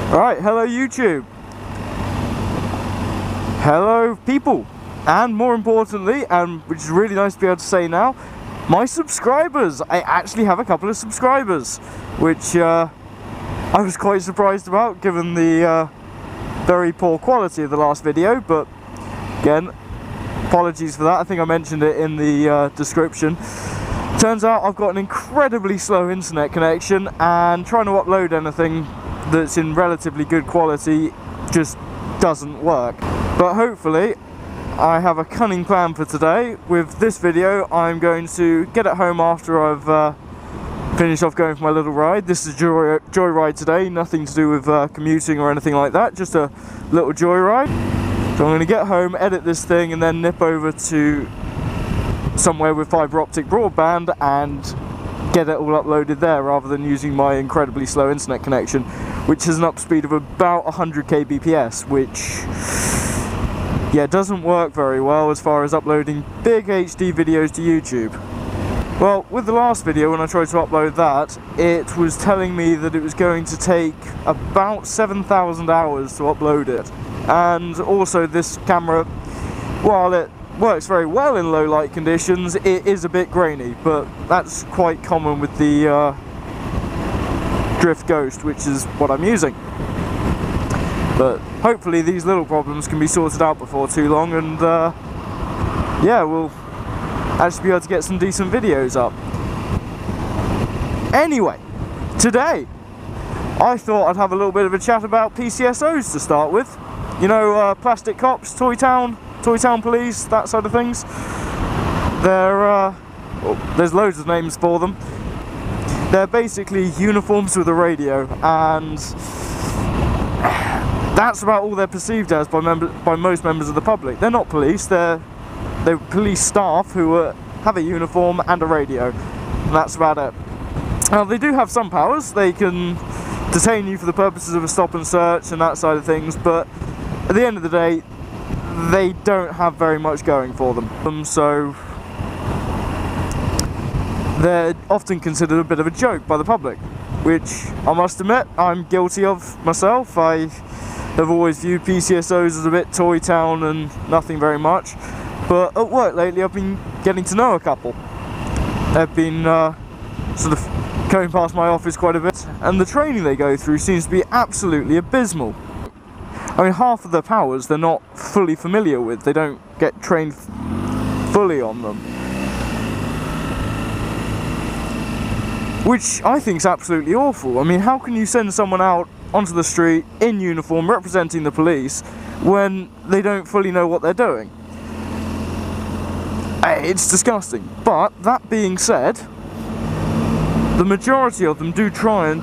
Alright, hello YouTube. Hello people. And more importantly, and which is really nice to be able to say now, my subscribers. I actually have a couple of subscribers, which I was quite surprised about given the very poor quality of the last video, but again, apologies for that. I think I mentioned it in the description. Turns out I've got an incredibly slow internet connection, and trying to upload anything that's in relatively good quality just doesn't work. But hopefully I have a cunning plan for today. With this video I'm going to get at home after I've finished off going for my little ride. This is a joy ride today, nothing to do with commuting or anything like that, just a little joy ride. So I'm going to get home, edit this thing, and then nip over to somewhere with fibre optic broadband and get it all uploaded there, rather than using my incredibly slow internet connection, which has an up speed of about 100 kbps, which doesn't work very well as far as uploading big HD videos to YouTube. Well, with the last video, when I tried to upload that, it was telling me that it was going to take about 7,000 hours to upload it. And also this camera, while it works very well in low light conditions, it is a bit grainy, but that's quite common with the Drift Ghost, which is what I'm using. But hopefully these little problems can be sorted out before too long, and we'll actually be able to get some decent videos up. Anyway, today I thought I'd have a little bit of a chat about PCSOs to start with. You know, plastic cops, Toy Town police, that sort of things. There's loads of names for them. They're basically uniforms with a radio, and that's about all they're perceived as by most members of the public. They're not police, they're police staff who have a uniform and a radio, and that's about it. Now, they do have some powers. They can detain you for the purposes of a stop and search and that side of things, but at the end of the day, they don't have very much going for them. So they're often considered a bit of a joke by the public, which I must admit I'm guilty of myself. I have always viewed PCSOs as a bit Toy Town and nothing very much. But at work lately I've been getting to know a couple. They've been sort of going past my office quite a bit, and the training they go through seems to be absolutely abysmal. I mean, half of their powers they're not fully familiar with. They don't get trained fully on them, which I think is absolutely awful. I mean, how can you send someone out onto the street in uniform representing the police when they don't fully know what they're doing? It's disgusting. But that being said, the majority of them do try and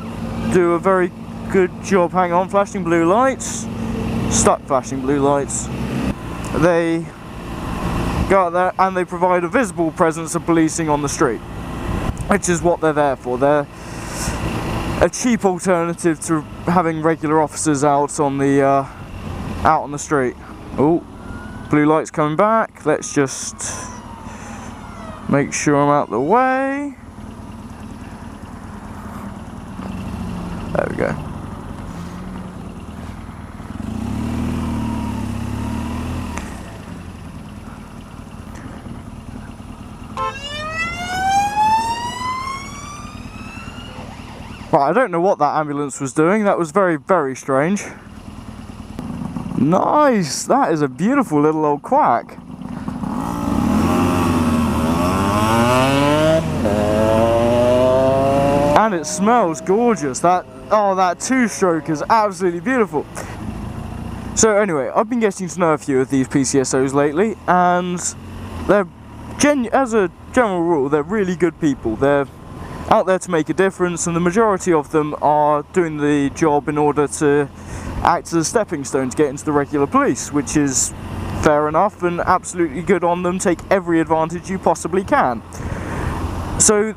do a very good job. Hang on, flashing blue lights. Stuck flashing blue lights. They go out there and they provide a visible presence of policing on the street, which is what they're there for. They're a cheap alternative to having regular officers out on the street. Oh, blue lights coming back. Let's just make sure I'm out the way. There we go. Right, I don't know what that ambulance was doing. That was very, very strange. Nice! That is a beautiful little old quack. And it smells gorgeous. That two-stroke is absolutely beautiful. So anyway, I've been getting to know a few of these PCSOs lately, and they're as a general rule, they're really good people. They're out there to make a difference, and the majority of them are doing the job in order to act as a stepping stone to get into the regular police, which is fair enough and absolutely good on them. Take every advantage you possibly can. So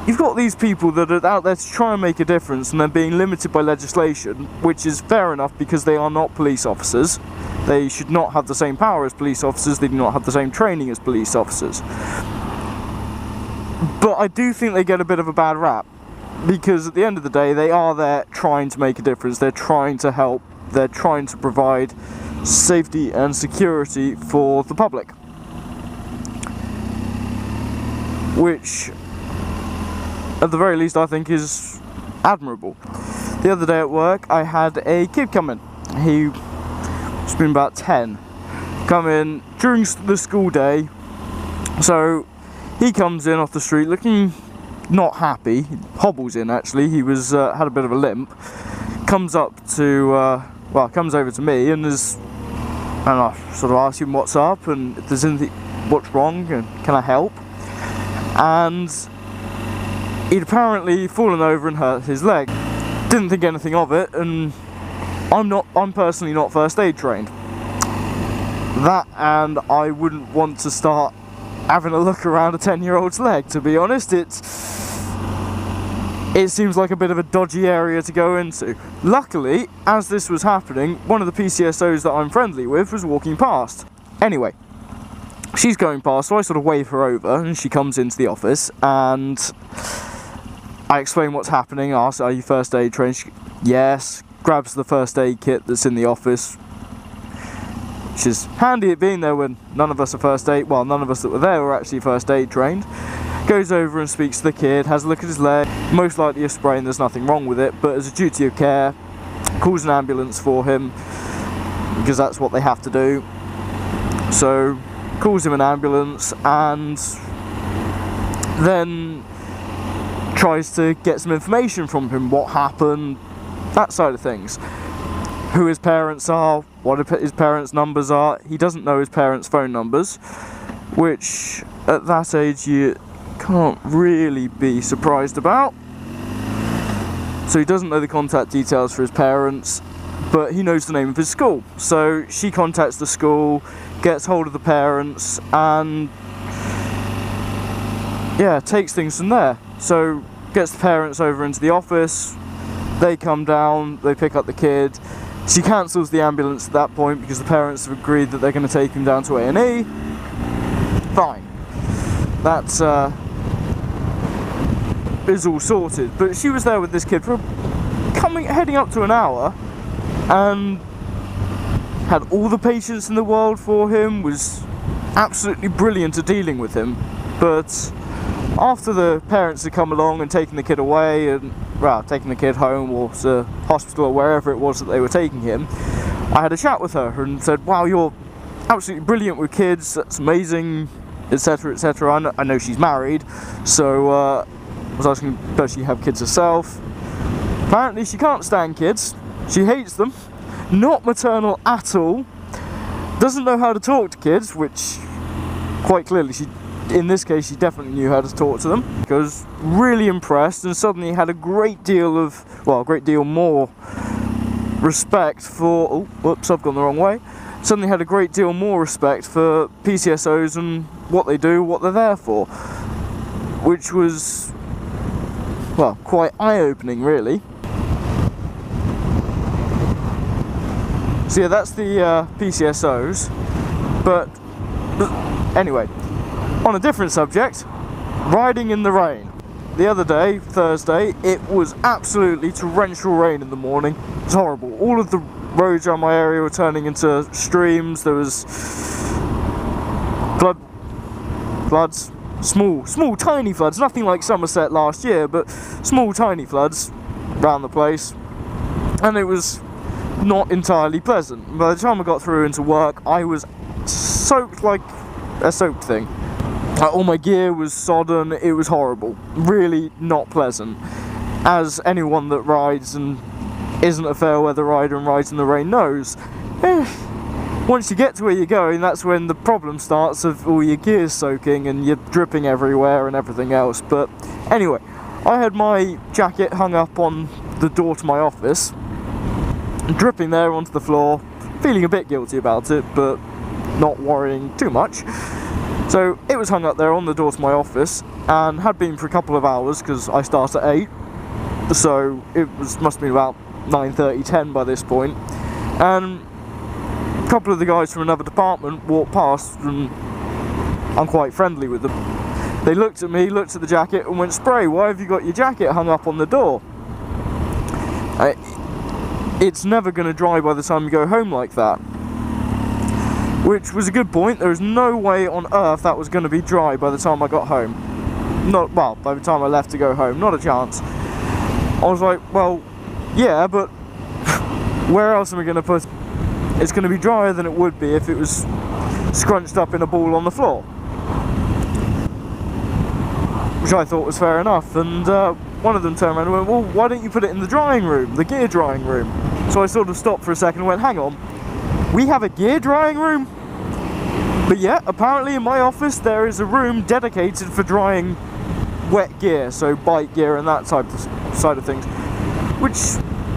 you've got these people that are out there to try and make a difference, and they're being limited by legislation, which is fair enough because they are not police officers. They should not have the same power as police officers. They do not have the same training as police officers. But I do think they get a bit of a bad rap. because at the end of the day they are there trying to make a difference, they're trying to help, they're trying to provide safety and security for the public, which at the very least I think is admirable. The other day at work I had a kid come in, he's been about 10, come in during the school day. So he comes in off the street looking not happy, he hobbles in actually, he was had a bit of a limp, comes up to comes over to me and I sort of ask him what's up and if there's anything, what's wrong and can I help, and he'd apparently fallen over and hurt his leg. Didn't think anything of it, and I'm personally not first aid trained. That, and I wouldn't want to start having a look around a 10-year-old's leg, to be honest. It seems like a bit of a dodgy area to go into. Luckily, as this was happening, one of the PCSOs that I'm friendly with was walking past. Anyway, she's going past, so I sort of wave her over, and she comes into the office, and I explain what's happening, ask, are you first aid trained? She, yes, grabs the first aid kit that's in the office, which is handy at being there when none of us are first aid, well, none of us that were there were actually first aid trained. Goes over and speaks to the kid, has a look at his leg, most likely a sprain, there's nothing wrong with it, but as a duty of care, calls an ambulance for him, because that's what they have to do. So, calls him an ambulance, and then tries to get some information from him, what happened, that side of things. Who his parents are, what his parents' numbers are. He doesn't know his parents' phone numbers, which at that age you can't really be surprised about. So he doesn't know the contact details for his parents, but he knows the name of his school. So she contacts the school, gets hold of the parents, and yeah, takes things from there. So gets the parents over into the office, they come down, they pick up the kid. She cancels the ambulance at that point because the parents have agreed that they're going to take him down to A&E. Fine. That's is all sorted. But she was there with this kid for heading up to an hour, and had all the patience in the world for him, was absolutely brilliant at dealing with him. But after the parents had come along and taken the kid away, and well, taking the kid home or to hospital or wherever it was that they were taking him, I had a chat with her and said, wow, you're absolutely brilliant with kids, that's amazing, etc, etc. I know she's married, so I was asking, does she have kids herself? Apparently she can't stand kids, she hates them, not maternal at all, doesn't know how to talk to kids, which quite clearly in this case she definitely knew how to talk to them, because really impressed, and suddenly had a great deal more respect for, oh, whoops, I've gone the wrong way, suddenly had a great deal more respect for PCSOs and what they do, what they're there for, which was, well, quite eye-opening really. So yeah, that's the PCSOs, but anyway, on a different subject, riding in the rain. The other day, Thursday, it was absolutely torrential rain in the morning. It was horrible. All of the roads around my area were turning into streams. There was floods, small, tiny floods. Nothing like Somerset last year, but small, tiny floods around the place. And it was not entirely pleasant. By the time I got through into work, I was soaked like a soaked thing. All my gear was sodden, it was horrible. Really not pleasant. As anyone that rides and isn't a fair weather rider and rides in the rain knows, once you get to where you're going, that's when the problem starts of all your gears soaking and you're dripping everywhere and everything else. But anyway, I had my jacket hung up on the door to my office, dripping there onto the floor, feeling a bit guilty about it, but not worrying too much. So it was hung up there on the door to my office, and had been for a couple of hours because I start at 8, so it must have been about 9:30, 10 by this point. And a couple of the guys from another department walked past, and I'm quite friendly with them. They looked at me, looked at the jacket and went, "Spray, why have you got your jacket hung up on the door?" It's never going to dry by the time you go home like that. Which was a good point. There was no way on earth that was going to be dry by the time I got home. Well, by the time I left to go home, not a chance. I was like, well, yeah, but where else am I going to put? It's going to be drier than it would be if it was scrunched up in a ball on the floor. Which I thought was fair enough, and one of them turned around and went, "Well, why don't you put it in the drying room, the gear drying room?" So I sort of stopped for a second and went, "Hang on, we have a gear drying room?" But yeah, apparently in my office there is a room dedicated for drying wet gear, so bike gear and that type of side of things, which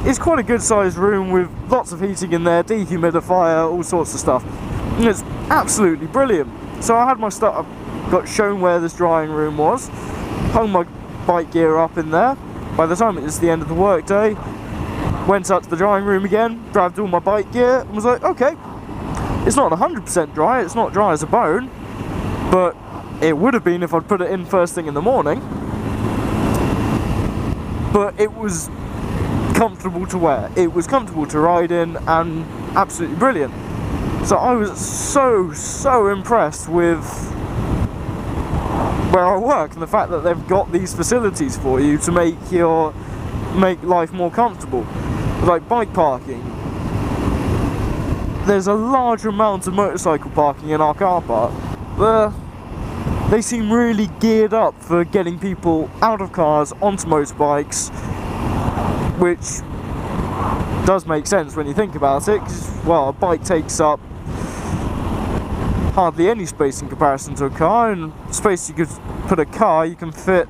is quite a good sized room with lots of heating in there, dehumidifier, all sorts of stuff, and it's absolutely brilliant. So I had my stuff, got shown where this drying room was, hung my bike gear up in there. By the time it was the end of the work day, went up to the drying room again, grabbed all my bike gear and was like, okay, it's not 100% dry, it's not dry as a bone, but it would have been if I'd put it in first thing in the morning. But it was comfortable to wear, it was comfortable to ride in, and absolutely brilliant. So I was so impressed with where I work and the fact that they've got these facilities for you to make life more comfortable. Like bike parking, there's a large amount of motorcycle parking in our car park. They seem really geared up for getting people out of cars onto motorbikes, which does make sense when you think about it, because, well, a bike takes up hardly any space in comparison to a car, and space you could put a car, you can fit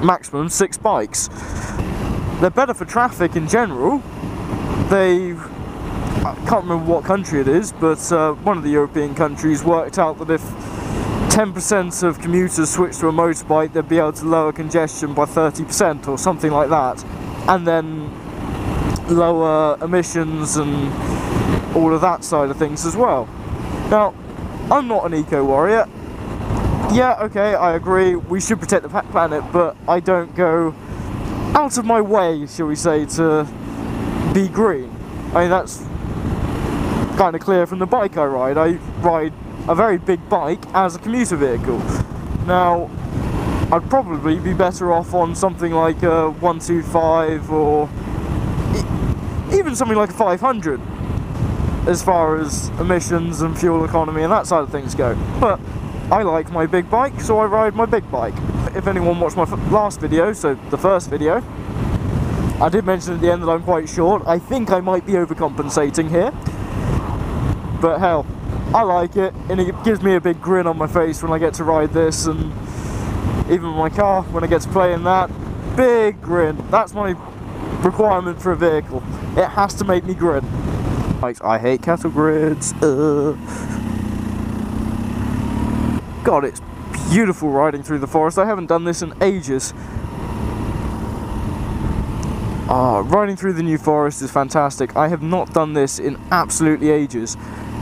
maximum 6 bikes. They're better for traffic in general. I can't remember what country it is, but one of the European countries worked out that if 10% of commuters switched to a motorbike, they'd be able to lower congestion by 30% or something like that, and then lower emissions and all of that side of things as well. Now, I'm not an eco-warrior. Yeah, okay, I agree, we should protect the planet, but I don't go out of my way, shall we say, to be green. I mean, that's kind of clear from the bike I ride. I ride a very big bike as a commuter vehicle. Now, I'd probably be better off on something like a 125 or even something like a 500 as far as emissions and fuel economy and that side of things go. But I like my big bike, so I ride my big bike. If anyone watched my last video, so the first video, I did mention at the end that I'm quite short. I think I might be overcompensating here, but hell, I like it, and it gives me a big grin on my face when I get to ride this, and even in my car, when I get to play in that, big grin. That's my requirement for a vehicle. It has to make me grin. I hate cattle grids. God, it's beautiful riding through the forest. I haven't done this in ages. Riding through the New Forest is fantastic. I have not done this in absolutely ages.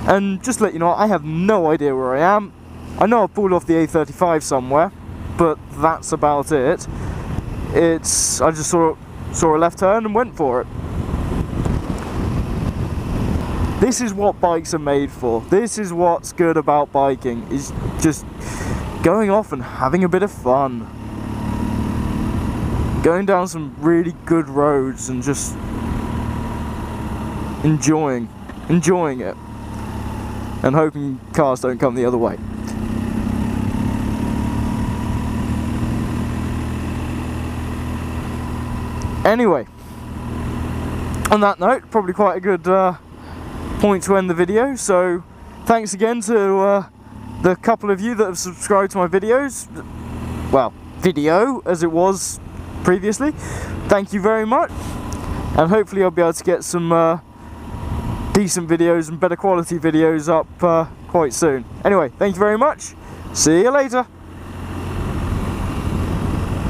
And just to let you know, I have no idea where I am. I know I've pulled off the A35 somewhere, but that's about it. I just saw a left turn and went for it. This is what bikes are made for. This is what's good about biking, is just going off and having a bit of fun. Going down some really good roads and just enjoying it. And hoping cars don't come the other way. Anyway, on that note, probably quite a good point to end the video, so thanks again to the couple of you that have subscribed to my videos, well, video as it was previously. Thank you very much, and hopefully I'll be able to get some decent videos and better quality videos up quite soon. Anyway, thank you very much, see you later.